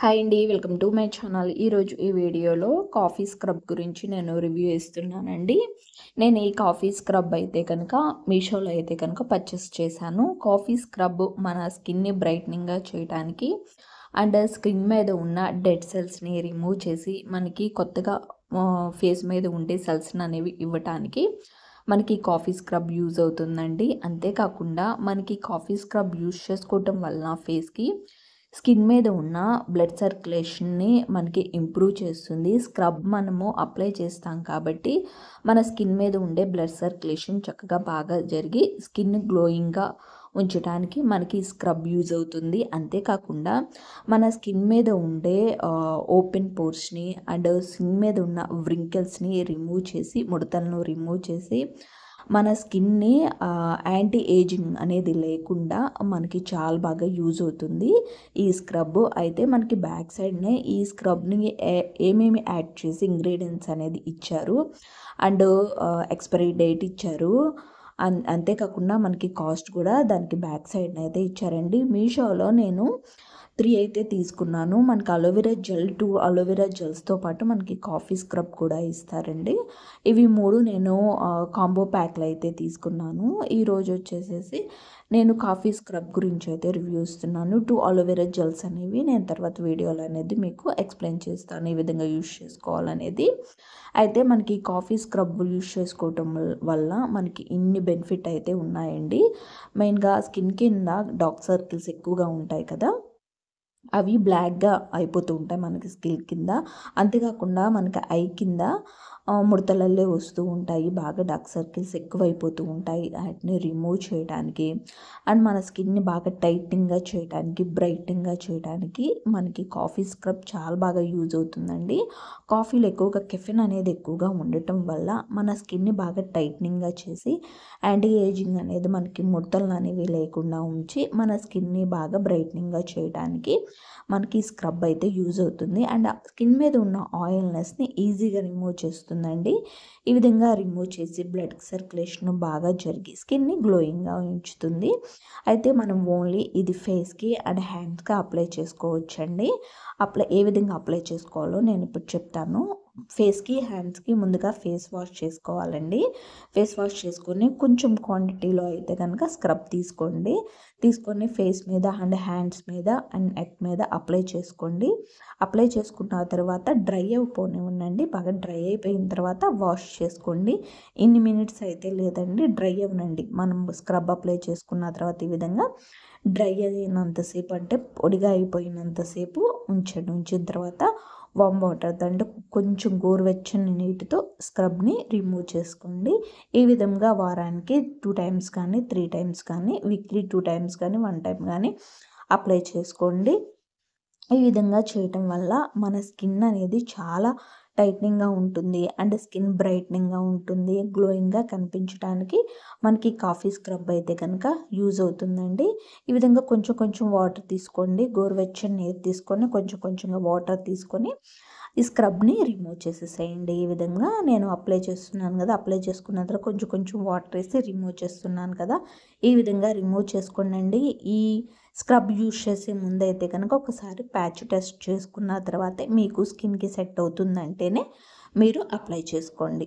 Hi అండి. Welcome to my channel. ఈరోజు ఈ వీడియోలో కాఫీ స్క్రబ్ గురించి నేను రివ్యూ ఇస్తున్నానండి. నేను ఈ కాఫీ స్క్రబ్ అయితే కనుక మీషోలో అయితే కనుక పర్చేస్ చేశాను. కాఫీ స్క్రబ్ మన స్కిన్ని బ్రైట్నింగ్గా చేయడానికి అండ్ స్కిన్ మీద ఉన్న డెడ్ సెల్స్ని రిమూవ్ చేసి మనకి కొత్తగా ఫేస్ మీద ఉండే సెల్స్ని అనేవి ఇవ్వటానికి మనకి కాఫీ స్క్రబ్ యూజ్ అవుతుందండి. అంతేకాకుండా మనకి కాఫీ స్క్రబ్ యూజ్ చేసుకోవటం వలన ఫేస్కి స్కిన్ మీద ఉన్న బ్లడ్ సర్క్యులేషన్ని మనకి ఇంప్రూవ్ చేస్తుంది. స్క్రబ్ మనము అప్లై చేస్తాం కాబట్టి మన స్కిన్ మీద ఉండే బ్లడ్ సర్క్యులేషన్ చక్కగా బాగా జరిగి స్కిన్ గ్లోయింగ్గా ఉంచడానికి మనకి స్క్రబ్ యూజ్ అవుతుంది. అంతేకాకుండా మన స్కిన్ మీద ఉండే ఓపెన్ పోర్స్ని అండ్ స్కిన్ మీద ఉన్న వ్రింకిల్స్ని రిమూవ్ చేసి ముడతలను రిమూవ్ చేసి మన స్కిన్ని యాంటీ ఏజింగ్ అనేది లేకుండా మనకి చాలా బాగా యూజ్ అవుతుంది ఈ స్క్రబ్. అయితే మనకి బ్యాక్ సైడ్నే ఈ స్క్రబ్ని ఏమేమి యాడ్ చేసి ఇంగ్రీడియంట్స్ అనేది ఇచ్చారు అండ్ ఎక్స్పైరీ డేట్ ఇచ్చారు. అంతేకాకుండా మనకి కాస్ట్ కూడా దానికి బ్యాక్ సైడ్ అయితే ఇచ్చారండి. మీషోలో నేను 3 అయితే తీసుకున్నాను. మనకి అలోవెరా జెల్ 2 అలోవెరా జెల్స్తో పాటు మనకి కాఫీ స్క్రబ్ కూడా ఇస్తారండి. ఇవి 3 నేను కాంబో ప్యాక్లు అయితే తీసుకున్నాను. ఈరోజు వచ్చేసేసి నేను కాఫీ స్క్రబ్ గురించి అయితే రివ్యూ ఇస్తున్నాను. 2 అలోవెరా జెల్స్ అనేవి నేను తర్వాత వీడియోలో అనేది మీకు ఎక్స్ప్లెయిన్ చేస్తాను ఏ విధంగా యూజ్ చేసుకోవాలనేది. అయితే మనకి కాఫీ స్క్రబ్ యూజ్ చేసుకోవటం వల్ల మనకి ఇన్ని బెనిఫిట్ అయితే ఉన్నాయండి. మెయిన్గా స్కిన్ కింద డార్క్ సర్కిల్స్ ఎక్కువగా ఉంటాయి కదా, అవి బ్లాక్గా అయిపోతూ ఉంటాయి మనకి స్కిన్ కింద. అంతేకాకుండా మనకి ఐ కింద ముడతలల్లే వస్తూ ఉంటాయి, బాగా డార్క్ సర్కిల్స్ ఎక్కువైపోతూ ఉంటాయి. వాటిని రిమూవ్ చేయడానికి అండ్ మన స్కిన్ని బాగా టైట్నింగ్గా చేయడానికి బ్రైట్నింగ్గా చేయడానికి మనకి కాఫీ స్క్రబ్ చాలా బాగా యూజ్ అవుతుందండి. కాఫీలో ఎక్కువగా కెఫెన్ అనేది ఎక్కువగా ఉండటం వల్ల మన స్కిన్ని బాగా టైట్నింగ్గా చేసి యాంటీ ఏజింగ్ అనేది మనకి ముడతలు అనేవి లేకుండా ఉంచి మన స్కిన్ని బాగా బ్రైట్నింగ్గా చేయడానికి మనకి స్క్రబ్ అయితే యూజ్ అవుతుంది. అండ్ స్కిన్ మీద ఉన్న ఆయిల్నెస్ని ఈజీగా రిమూవ్ చేస్తుందండి. ఈ విధంగా రిమూవ్ చేసి బ్లడ్ సర్క్యులేషన్ బాగా జరిగి స్కిన్ని గ్లోయింగ్గా ఉంచుతుంది. అయితే మనం ఓన్లీ ఇది ఫేస్కి అండ్ హ్యాండ్స్కి అప్లై చేసుకోవచ్చండి. ఏ విధంగా అప్లై చేసుకోవాలో నేను ఇప్పుడు చెప్తాను. ఫేస్కి హ్యాండ్స్కి ముందుగా ఫేస్ వాష్ చేసుకోవాలండి. ఫేస్ వాష్ చేసుకొని కొంచెం క్వాంటిటీలో అయితే కనుక స్క్రబ్ తీసుకొని ఫేస్ మీద అండ్ హ్యాండ్స్ మీద అండ్ నెక్ మీద అప్లై చేసుకోండి. అప్లై చేసుకున్న తర్వాత డ్రై అయిపోనివ్వండి. బాగా డ్రై అయిపోయిన తర్వాత వాష్ చేసుకోండి. ఇన్ని మినిట్స్ అయితే లేదండి, డ్రై అవ్వనండి. మనం స్క్రబ్ అప్లై చేసుకున్న తర్వాత ఈ విధంగా డ్రై అయినంతసేపు అంటే పొడిగా అయిపోయినంతసేపు ఉంచిన తర్వాత వామ్ వాటర్ అంటే కొంచెం గోరువెచ్చని నీటితో స్క్రబ్ని రిమూవ్ చేసుకోండి. ఈ విధంగా వారానికి 2 టైమ్స్ కానీ 3 టైమ్స్ కానీ వీక్లీ 2 టైమ్స్ కానీ 1 టైం కానీ అప్లై చేసుకోండి. ఈ విధంగా చేయటం వల్ల మన స్కిన్ అనేది చాలా టైట్నింగ్గా ఉంటుంది అండ్ స్కిన్ బ్రైట్నింగ్గా ఉంటుంది. గ్లోయింగ్గా కనిపించడానికి మనకి కాఫీ స్క్రబ్ అయితే కనుక యూజ్ అవుతుందండి. ఈ విధంగా కొంచెం కొంచెం వాటర్ తీసుకోండి, గోరువెచ్చని నీరు తీసుకొని కొంచెం కొంచెంగా వాటర్ తీసుకొని ఈ స్క్రబ్ని రిమూవ్ చేసేసేయండి. ఈ విధంగా నేను అప్లై చేస్తున్నాను కదా, అప్లై చేసుకున్న తర్వాత కొంచెం కొంచెం వాటర్ వేసి రిమూవ్ చేస్తున్నాను కదా, ఈ విధంగా రిమూవ్ చేసుకోండి. ఈ స్క్రబ్ యూజ్ చేసే ముందైతే కనుక ఒకసారి ప్యాచ్ టెస్ట్ చేసుకున్న తర్వాతే మీకు స్కిన్కి సెట్ అవుతుందంటేనే మీరు అప్లై చేసుకోండి.